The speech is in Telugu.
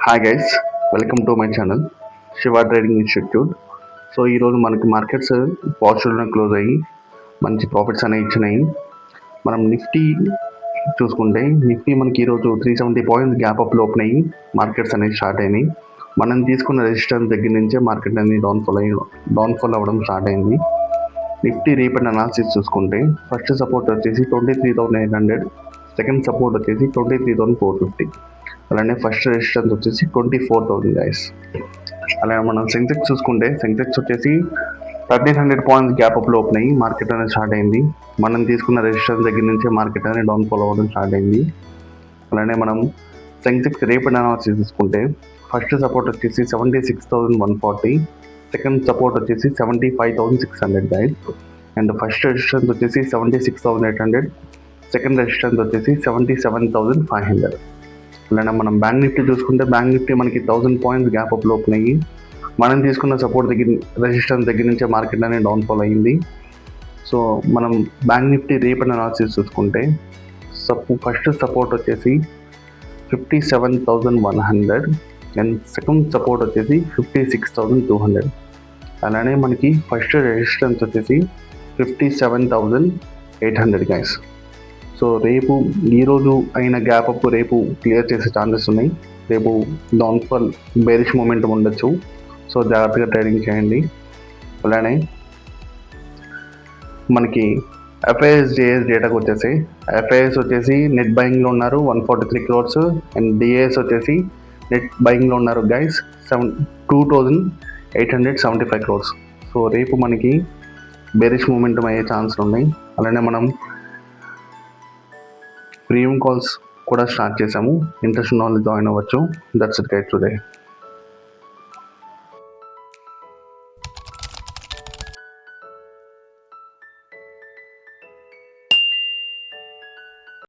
Hi guys, welcome to my channel Shiva trading institute. So ఈరోజు మనకి మార్కెట్స్ పాజిటివ్గా క్లోజ్ అయ్యి మంచి ప్రాఫిట్స్ అనేవి ఇచ్చినాయి. మనం నిఫ్టీ చూసుకుంటే నిఫ్టీ మనకి ఈరోజు 370 పాయింట్స్ గ్యాప్ అప్లో ఓపెన్ అయ్యి మార్కెట్స్ అనేవి స్టార్ట్ అయినాయి. మనం తీసుకున్న రెసిస్టెన్స్ దగ్గర నుంచే మార్కెట్ అనేది డౌన్ఫాల్ అవ్వడం స్టార్ట్ అయింది. నిఫ్టీ రీపెండ్ అనాలిసిస్ చూసుకుంటే ఫస్ట్ సపోర్ట్ వచ్చేసి 23,800, సెకండ్ సపోర్ట్ వచ్చేసి 23,450, అలానే ఫస్ట్ రెసిస్టెన్స్ వచ్చేసి 24,000 గైస్. అలాగే మనం సెన్సెక్స్ చూసుకుంటే సెన్సెక్స్ వచ్చేసి 1,300 పాయింట్స్ గ్యాప్ అప్లో ఓపెన్ అయ్యి మార్కెట్ అనేది స్టార్ట్ అయింది. మనం తీసుకున్న రెసిస్టెన్స్ దగ్గర నుంచే మార్కెట్ అనేది డౌన్ఫాల్ అవ్వడం స్టార్ట్ అయింది. అలానే మనం సెన్సెక్స్ రీపెండ్ అనాలిసిస్ చూసుకుంటే ఫస్ట్ సపోర్ట్ వచ్చేసి 76,140, సెకండ్ సపోర్ట్ వచ్చేసి 75,600 గైస్, అండ్ ఫస్ట్ రెసిస్టెన్స్ వచ్చేసి 76,800, సెకండ్ రెసిస్టెన్స్ వచ్చేసి 77,500. అలానే మనం బ్యాంక్ నిఫ్టీ చూసుకుంటే బ్యాంక్ నిఫ్టీ మనకి 1,000 పాయింట్స్ గ్యాప్ అప్లో ఓపెన్ అయ్యి మనం తీసుకున్న సపోర్ట్ దగ్గర రెసిస్టెన్స్ దగ్గర నుంచే మార్కెట్ అనేది డౌన్ఫాల్ అయ్యింది. సో మనం బ్యాంక్ నిఫ్టీ రీపెండ్ అనాలిసిస్ చూసుకుంటే ఫస్ట్ సపోర్ట్ వచ్చేసి 57,100 అండ్ సెకండ్ సపోర్ట్ వచ్చేసి 56,200. అలానే మనకి ఫస్ట్ రెసిస్టెన్స్ వచ్చేసి 57,800 గైస్. సో రేపు ఈరోజు అయిన గ్యాప్ అప్ రేపు క్లియర్ చేసే ఛాన్సెస్ ఉన్నాయి. రేపు డౌన్ఫాల్ బేరిష్ మూమెంటం ఉండొచ్చు. సో జాగ్రత్తగా ట్రేడింగ్ చేయండి. అలానే మనకి ఎఫ్ఐఎస్ జేఎస్ డేటాకు వచ్చేసి ఎఫ్ఐఎస్ వచ్చేసి నెట్ బయింగ్లో ఉన్నారు 143 crores అండ్ డిఏఎస్ వచ్చేసి నెట్ బయింగ్లో ఉన్నారు గైస్ 2,875 crores. సో రేపు మనకి బేరిష్ మూమెంటం అయ్యే ఛాన్సులు ఉన్నాయి. అలానే మనం ప్రీమియం కాల్స్ కూడా స్టార్ట్ చేసాము. ఇంట్రెస్ట్ ఉన్న వాళ్ళు జాయిన్ అవ్వచ్చు. That's it guys today.